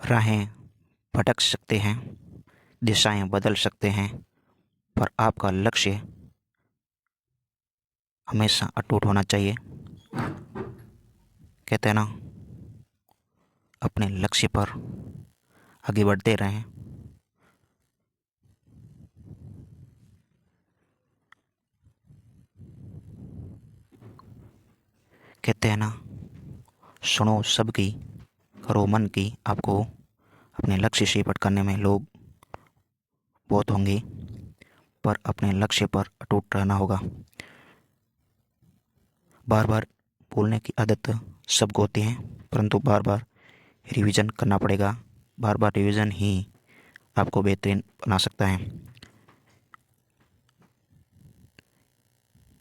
राहें भटक सकते हैं, दिशाएं बदल सकते हैं, पर आपका लक्ष्य हमेशा अटूट होना चाहिए। कहते हैं ना, अपने लक्ष्य पर आगे बढ़ते रहें। कहते हैं ना, सुनो सबकी, करो मन की। आपको अपने लक्ष्य से भटकने में लोग बहुत होंगे, पर अपने लक्ष्य पर अटूट रहना होगा। बार बार बोलने की आदत सबको होती है, परंतु बार बार रिवीजन करना पड़ेगा। बार बार रिवीजन ही आपको बेहतरीन बना सकता है।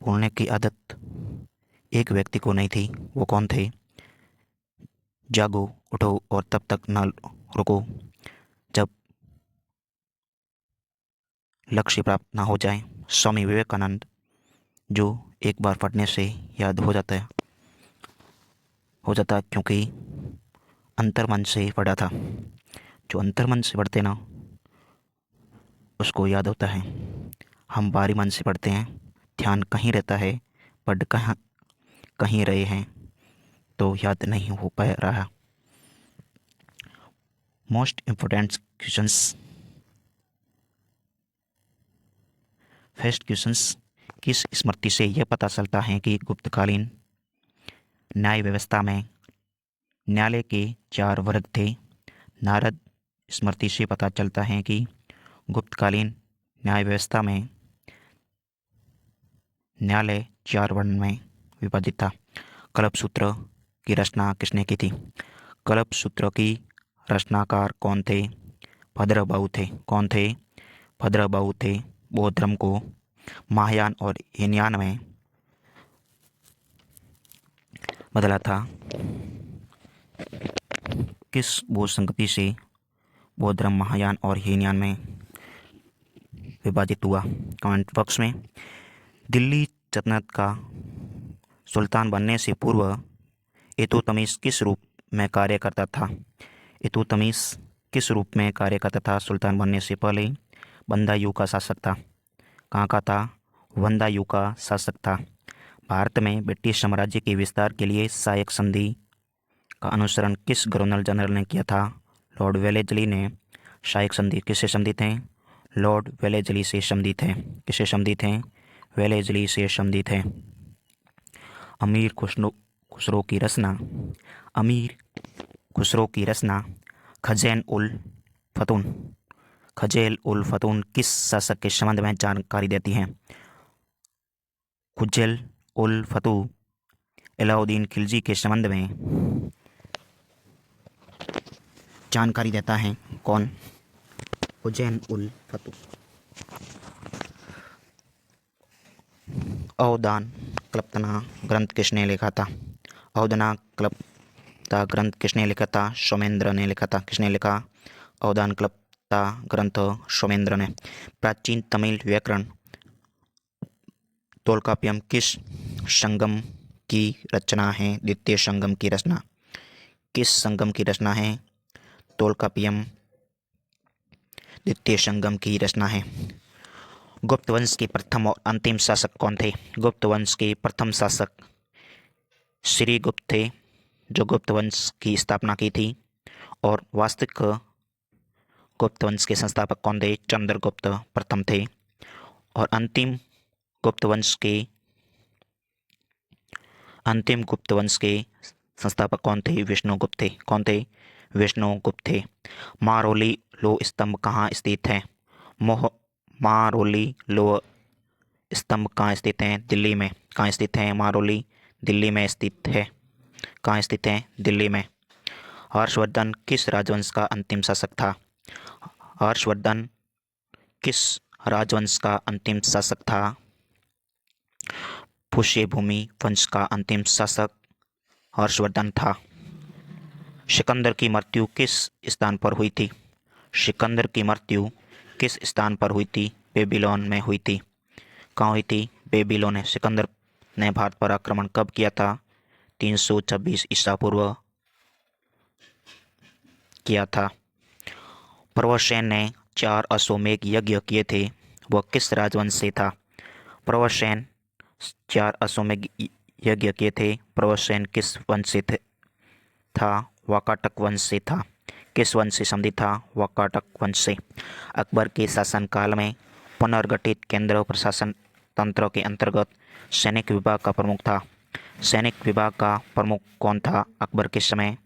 बोलने की आदत एक व्यक्ति को नहीं थी। वो कौन थे? जागो, उठो और तब तक ना रुको जब लक्ष्य प्राप्त ना हो जाए। स्वामी विवेकानंद, जो एक बार पढ़ने से याद हो जाता है क्योंकि अंतर्मन से पढ़ा था। जो अंतर्मन से पढ़ते ना, उसको याद होता है। हम बाहरी मन से पढ़ते हैं, ध्यान कहीं रहता है, पढ़ कहाँ कहीं रहे हैं तो याद नहीं हो पा रहा। Most important questions, first questions, किस स्मृति से यह पता चलता है कि गुप्तकालीन न्याय व्यवस्था में न्यायालय के 4 वर्ग थे? नारद स्मृति से पता चलता है कि गुप्तकालीन न्याय व्यवस्था में न्यायालय 4 वर्ण में विभाजित था। कल्पसूत्र की रचना किसने की थी? कल्पसूत्र की रचनाकार कौन थे? भद्रबाहु थे। कौन थे? भद्रबाहु थे। बौद्ध धर्म को महायान और हीनयान में बदला था। किस बौद्ध संगति से बौद्ध धर्म महायान और हीनयान में विभाजित हुआ? कमेंट बॉक्स में। दिल्ली सल्तनत का सुल्तान बनने से पूर्व इल्तुतमिश किस रूप में कार्य करता था? इल्तुतमिश किस रूप में कार्य करता था? सुल्तान बनने से पहले बंदा युग का शासक था। कहाँ का था? वंदा युग का शासक था। भारत में ब्रिटिश साम्राज्य के विस्तार के लिए सहायक संधि का अनुसरण किस गवर्नर जनरल ने किया था? लॉर्ड वेलेस्ली ने। सहायक संधि किससे संबंधित हैं? लॉर्ड वेलेस्ली से संबंधित है। किससे संबंधित हैं? वेलेस्ली से संबंधित है। अमीर खुसरो की रचना, अमीर खुसरो की रचना खजैन उल फतून, खजैल उल फतून किस शासक के संबंध में जानकारी देती हैं? खुजैल उल फतू अलाउद्दीन खिलजी के संबंध में जानकारी देता है। कौन? खुजैन उल फतू। अवदान क्लृप्तना ग्रंथ किसने लिखा था? अवदान क्लृप्ता ग्रंथ किसने लिखा था? सोमेंद्र ने लिखा था। किसने लिखा? अवदान क्लृप्ता ग्रंथ सोमेंद्र ने। प्राचीन तमिल व्याकरण तोल्काप्पियम किस संगम की रचना है? द्वितीय संगम की रचना। किस संगम की रचना है? तोल्काप्पियम द्वितीय संगम की रचना है। गुप्त वंश के प्रथम और अंतिम शासक कौन थे? गुप्त वंश के प्रथम शासक श्री गुप्त थे, जो गुप्त वंश की स्थापना की थी। और वास्तविक गुप्त वंश के संस्थापक कौन थे? चंद्रगुप्त प्रथम थे। और अंतिम गुप्त वंश के संस्थापक कौन थे? विष्णुगुप्त थे। कौन थे? विष्णुगुप्त थे। महरौली लोह स्तंभ कहाँ स्थित है? महरौली लोह स्तंभ कहाँ स्थित हैं? दिल्ली में। कहाँ स्थित है? महरौली दिल्ली में स्थित है। कहाँ स्थित है? दिल्ली में। हर्षवर्धन किस राजवंश का अंतिम शासक था? हर्षवर्धन किस राजवंश का अंतिम शासक था? पुष्यभूमि वंश का अंतिम शासक हर्षवर्धन था। सिकंदर की मृत्यु किस स्थान पर हुई थी? सिकंदर की मृत्यु किस स्थान पर हुई थी? बेबीलोन में हुई थी। कहाँ हुई थी? बेबीलोन में। सिकंदर ने भारत पर आक्रमण कब किया था? 326 ईसा पूर्व किया था। प्रवरसेन ने 4 अश्वमेध यज्ञ किए थे, वह किस राजवंश से था? प्रवरसेन 4 अश्वमेध यज्ञ किए थे, प्रवरसेन किस वंश से था? वाकाटक वंश से था। किस वंश से संबंधित था? वाकाटक वंश से। अकबर के शासनकाल में पुनर्गठित केंद्र प्रशासन तंत्र के अंतर्गत सैनिक विभाग का प्रमुख था। सैनिक विभाग का प्रमुख कौन था अकबर के समय?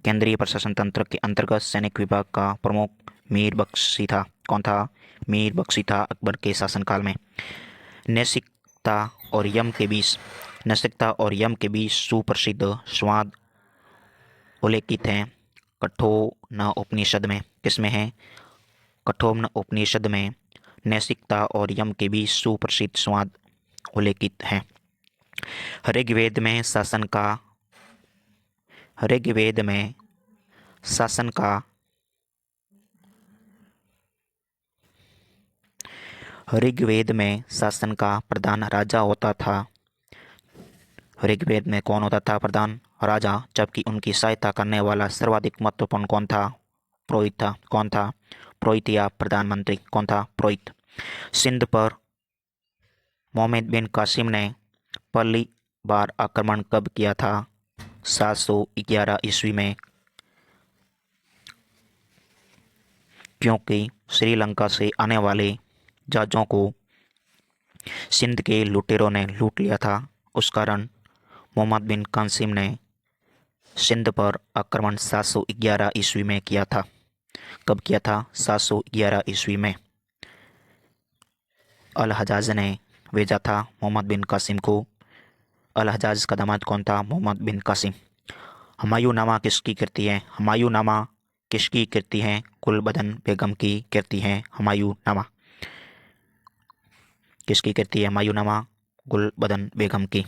केंद्रीय प्रशासन तंत्र के अंतर्गत सैनिक विभाग का प्रमुख मीर बख्शी था। कौन था? मीर बख्शी था अकबर के शासनकाल में। नैतिकता और यम के बीच नैतिकता और यम के बीच सुप्रसिद्ध संवाद उल्लेखित हैं कठोपनिषद उपनिषद में। किसमें है? कठोपनिषद उपनिषद में नैतिकता और यम के बीच सुप्रसिद्ध संवाद उल्लेखित हैं। ऋग्वेद में शासन का ऋग्वेद में शासन का ऋग्वेद में शासन का प्रधान राजा होता था। ऋग्वेद में कौन होता था? प्रधान राजा। जबकि उनकी सहायता करने वाला सर्वाधिक महत्वपूर्ण कौन था? पुरोहित था। कौन था? पुरोहित या प्रधानमंत्री। कौन था? पुरोहित। सिंध पर मोहम्मद बिन कासिम ने पहली बार आक्रमण कब किया था? 711 ईस्वी में, क्योंकि श्रीलंका से आने वाले जहाज़ों को सिंध के लुटेरों ने लूट लिया था। उस कारण मोहम्मद बिन कासिम ने सिंध पर आक्रमण 711 ईस्वी में किया था। कब किया था? 711 ईस्वी में। अल हजाज ने भेजा था मोहम्मद बिन कासिम को। अल हजाज का दामाद कौन था? मोहम्मद बिन कासिम। हुमायूंनामा किसकी कृति है? हुमायूंनामा किसकी कृति है? गुलबदन बेगम की कृति है हुमायूंनामा। किसकी कृति है हुमायूंनामा? गुलबदन बेगम की।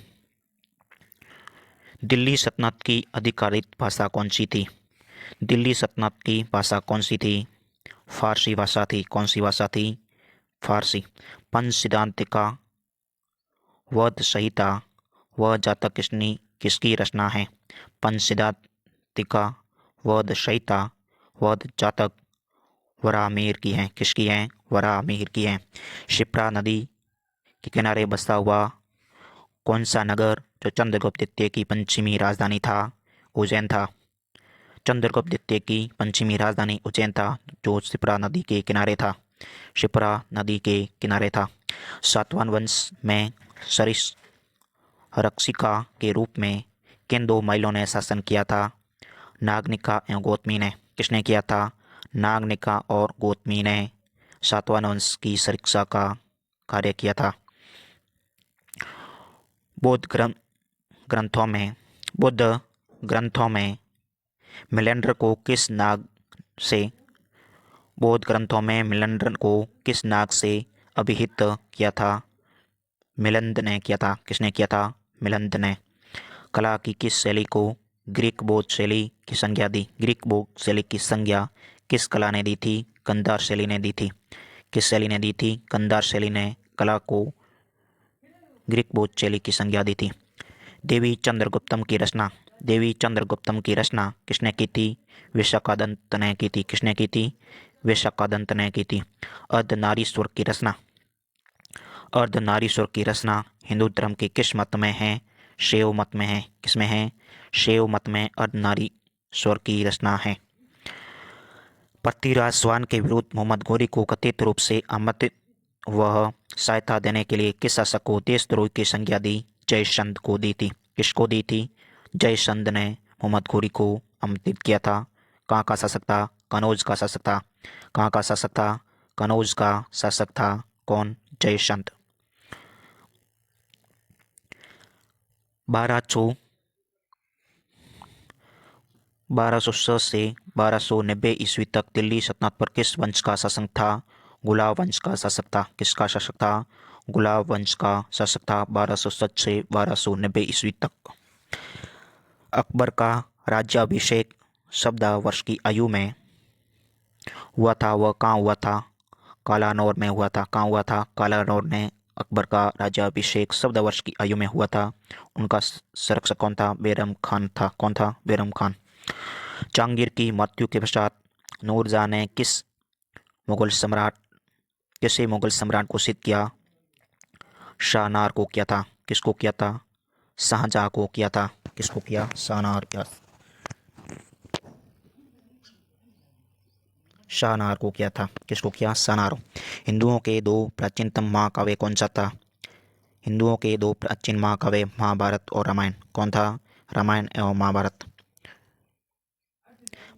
दिल्ली सल्तनत की आधिकारिक भाषा कौन सी थी? दिल्ली सल्तनत की भाषा कौन सी थी? फारसी भाषा थी। कौन सी भाषा थी? फारसी। पंचसिद्धांतिका वध संहिता व जातक किसकी रचना है? पंचसिद्धांतिका वध संहिता वध जातक वराहमिहिर की है। किसकी है? वराहमिहिर की है। शिप्रा नदी के किनारे बसा हुआ कौन सा नगर जो चंद्रगुप्त द्वितीय की पश्चिमी राजधानी था? उज्जैन था। चंद्रगुप्त द्वितीय की पश्चिमी राजधानी उज्जैन था, जो शिप्रा नदी के किनारे था। शिप्रा नदी के किनारे था। सातवाहन वंश में रक्षिका के रूप में किन 2 महिलाओं ने शासन किया था? नागनिका एवं गौतमी ने। किसने किया था? नागनिका और गौतमी ने सातवाहन वंश की सुरक्षा का कार्य किया था। बौद्ध ग्रंथों में मिलिंद को किस नाग से बौद्ध ग्रंथों में मिलिंद को किस नाग से अभिहित किया था? मिलिंद ने किया था। किसने किया था? मिलिंद ने। कला की किस शैली को ग्रीक बौद्ध शैली की संज्ञा दी? ग्रीक बौद्ध शैली की संज्ञा किस कला ने दी थी? गांधार शैली ने दी थी। किस शैली ने दी थी? गांधार शैली ने कला को ग्रीक बौद्ध शैली की संज्ञा दी थी। देवी चंद्रगुप्तम की रचना किसने की थी? विशाखादत्त ने की थी। किसने की थी? विशाखादत्त ने की थी। अर्धनारीश्वर की रचना हिंदू धर्म के किस मत में है? शैव मत में है। किसमें है? शैव मत में अर्धनारीश्वर की रचना है। पृथ्वीराज चौहान के विरुद्ध मोहम्मद घोरी को कथित रूप से आमंत्रित वह सहायता देने के लिए किस शासक को देशद्रोही की संज्ञा दी? जयचंद को दी थी। किसको दी थी? जयचंद ने मोहम्मद घोरी को आमंत्रित किया था। कहाँ का शासक था? कनौज का शासक था। कहाँ का शासक था? कनौज का शासक था। कौन? जयचंद। 1206 से 1290 ईस्वी तक दिल्ली सल्तनत पर किस वंश का शासक था? गुलाब वंश का शासक था। किसका शासक था? गुलाब वंश का शासक था। 1207 से 1290 ईस्वी तक। अकबर का राज्याभिषेक 14 वर्ष की आयु में हुआ था। वह कहाँ हुआ था? कालानौर में हुआ था। कहाँ हुआ था? कालानौर में अकबर का राज्याभिषेक 14 वर्ष की आयु में हुआ था। उनका संरक्षक कौन था? बैरम खान था। कौन था? बैरम खान। जहांगीर की मृत्यु के पश्चात नूरजहां ने किसे मुगल सम्राट घोषित किया? शाहनार को किया था। किसको किया था? शाहजहां को किया था। किसको किया? शाहनार या शाहनार को किया था। किसको किया? शाहनार। हिंदुओं के दो प्राचीनतम महाकाव्य कौन सा था? हिंदुओं के दो प्राचीन महाकाव्य महाभारत और रामायण। कौन था? रामायण एवं महाभारत।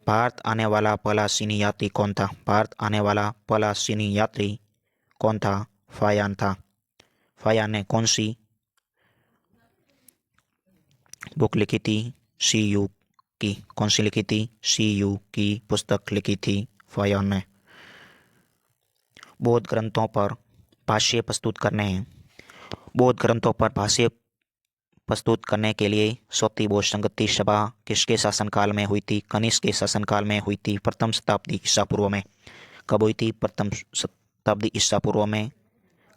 भारत आने वाला पहला चीनी यात्री कौन था? भारत आने वाला पहला चीनी यात्री कौन था? फायान था। फायान ने कौन सी बुक लिखी थी? सी यू की। कौन सी लिखी थी? सी यू की पुस्तक लिखी थी फायान ने। बौद्ध ग्रंथों पर भाष्य प्रस्तुत करने बौद्ध ग्रंथों पर भाष्य प्रस्तुत करने के लिए चौथी बौद्ध संगति सभा किसके शासनकाल में हुई थी? कनिष्क के शासनकाल में हुई थी, प्रथम शताब्दी ईसा पूर्व में। कब हुई थी? प्रथम शताब्दी ईसा पूर्व में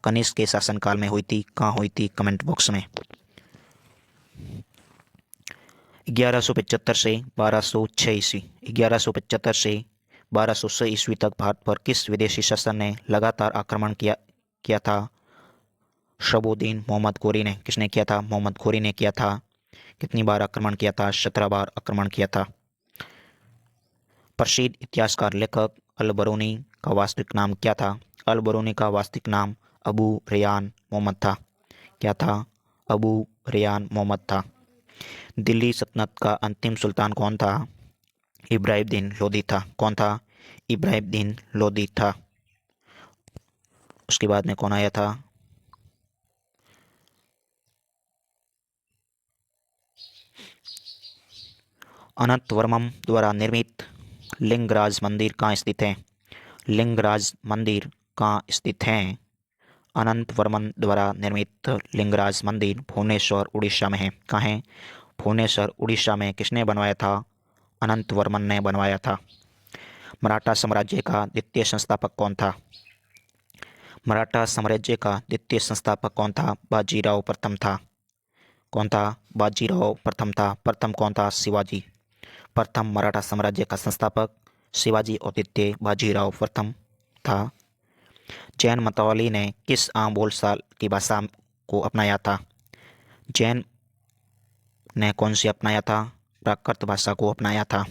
कनिष्क के शासनकाल में हुई थी। कहाँ हुई थी? कमेंट बॉक्स में। 1175 से 1206 ईस्वी 1175 से 1206 ईस्वी तक भारत पर किस विदेशी शासन ने लगातार आक्रमण किया था? शहाबुद्दीन मोहम्मद घोरी ने। किसने किया था? मोहम्मद घोरी ने किया था। कितनी बार आक्रमण किया था? 17 बार आक्रमण किया था। प्रसिद्ध इतिहासकार लेखक अल बरूनी का वास्तविक नाम क्या था? अल बरूनी का वास्तविक नाम अबू रेयान मोहम्मद था। क्या था? अबू रेयान मोहम्मद था। दिल्ली सल्तनत का अंतिम सुल्तान कौन था? इब्राहिमुद्दीन लोदी था। कौन था? इब्राहिमुद्दीन लोदी था। उसके बाद में कौन आया था? अनंतवर्मन द्वारा निर्मित लिंगराज मंदिर कहाँ स्थित है? लिंगराज मंदिर कहाँ स्थित है? अनंतवर्मन द्वारा निर्मित लिंगराज मंदिर भुवनेश्वर उड़ीसा में है। कहाँ है? भुवनेश्वर उड़ीसा में। किसने बनवाया था? अनंतवर्मन ने बनवाया था। मराठा साम्राज्य का द्वितीय संस्थापक कौन था? मराठा साम्राज्य का द्वितीय संस्थापक कौन था? बाजीराव प्रथम था। कौन था? बाजीराव प्रथम था। प्रथम कौन था? शिवाजी। प्रथम मराठा साम्राज्य का संस्थापक शिवाजी और द्वितीय बाजीराव प्रथम था। जैन मतावली ने किस आम बोलचाल की भाषा को अपनाया था? जैन ने कौन सी अपनाया था? प्राकृत भाषा को अपनाया था।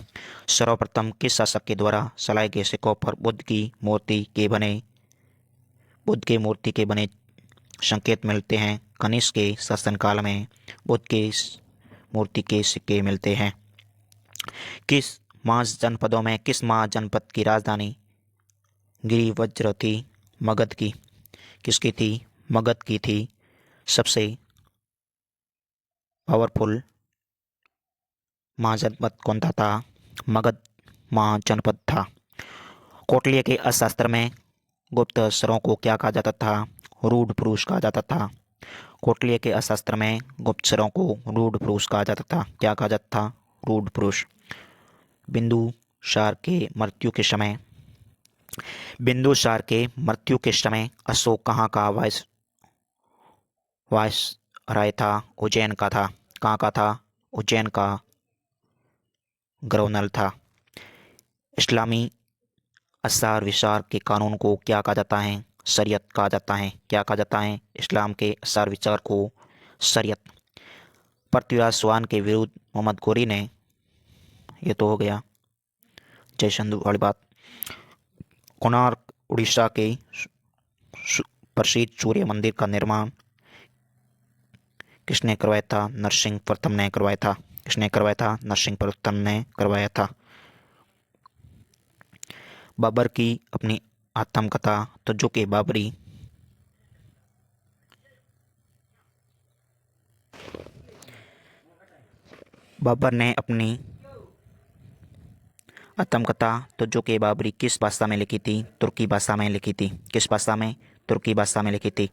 सर्वप्रथम किस शासक के द्वारा चलाए गए सिक्कों पर बुद्ध की मूर्ति के बने संकेत मिलते हैं? कनिष्क के शासनकाल में बुद्ध के मूर्ति के सिक्के मिलते हैं। किस महाजनपद की राजधानी गिरिवज्र थी? मगध की। किसकी थी? मगध की थी। सबसे पावरफुल महाजनपद कौन था? मगध महाजनपद था। कौटिल्य के अर्थशास्त्र में गुप्त अक्षरों को क्या कहा जाता था? रूढ़ पुरुष कहा जाता था। कौटिल्य के अर्थशास्त्र में गुप्त अक्षरों को रूढ़ पुरुष कहा जाता था। क्या कहा जाता था? रूढ़ पुरुष। बिंदुसार के मृत्यु के समय अशोक कहाँ का वायसराय था? उज्जैन का था। कहाँ का था? उज्जैन का गवर्नर था। इस्लामी आचार विचार के कानून को क्या कहा जाता है? शरीयत कहा जाता है। क्या कहा जाता है? इस्लाम के आचार विचार को शरीयत। पृथ्वीराज चौहान के विरुद्ध मोहम्मद घोरी ने, ये तो हो गया जय सिंधु वाली बात। कोणार्क उड़ीसा के प्रसिद्ध सूर्य मंदिर का निर्माण किसने करवाया था? नरसिंह प्रथम ने करवाया था। किसने करवाया था? नरसिंह प्रथम ने करवाया था। बाबर की अपनी आत्मकथा तुझको बाबरी बाबर ने अपनी आत्मकथा तुझको बाबरी किस भाषा में लिखी थी? तुर्की भाषा में लिखी थी। किस भाषा में? तुर्की भाषा में लिखी थी।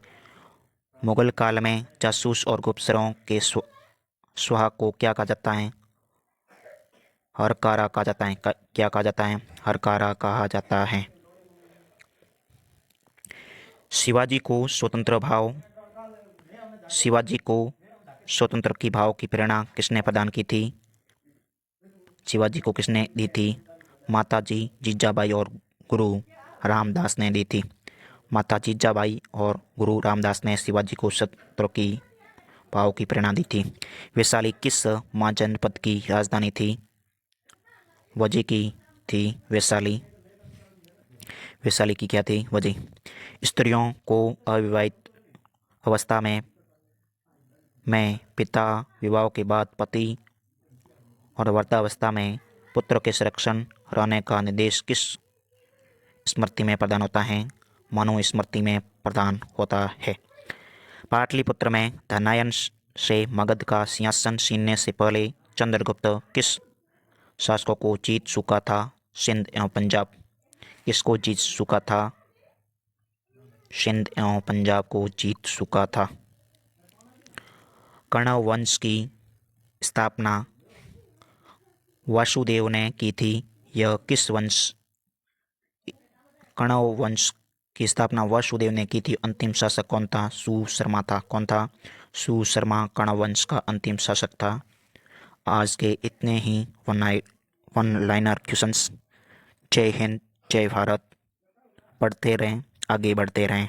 मुगल काल में जासूस और गुप्तचरों के सुहाग को क्या कहा जाता है? हरकारा कहा जाता है। क्या कहा जाता है? हरकारा कहा जाता है। शिवाजी को स्वतंत्र की भाव की प्रेरणा किसने प्रदान की थी? शिवाजी को किसने दी थी? माताजी जीजाबाई और गुरु रामदास ने दी थी। माता जीजाबाई और गुरु रामदास ने शिवाजी को शस्त्रों की भाव की प्रेरणा दी थी। वैशाली किस महाजनपद की राजधानी थी? वजह की थी वैशाली। वैशाली की क्या थी? वजह। स्त्रियों को अविवाहित अवस्था में पिता, विवाह के बाद पति और वृद्धावस्था में पुत्र के संरक्षण रहने का निर्देश किस स्मृति में प्रदान होता है? मनुस्मृति में प्रदान होता है। पाटलिपुत्र में धनायन से मगध का सिंहासन छीनने से पहले चंद्रगुप्त किस शासकों को जीत चुका था? सिंध एवं पंजाब। किसको जीत चुका था? सिंध एवं पंजाब को जीत चुका था। कण्व वंश की स्थापना वासुदेव ने की थी। यह किस वंश? कण्व वंश की स्थापना वासुदेव ने की थी। अंतिम शासक कौन था? सुशर्मा था। कौन था? सुशर्मा कण्व वंश का अंतिम शासक था। आज के इतने ही वन लाइनर क्वेश्चंस। जय हिंद, जय भारत। पढ़ते रहें, आगे बढ़ते रहें।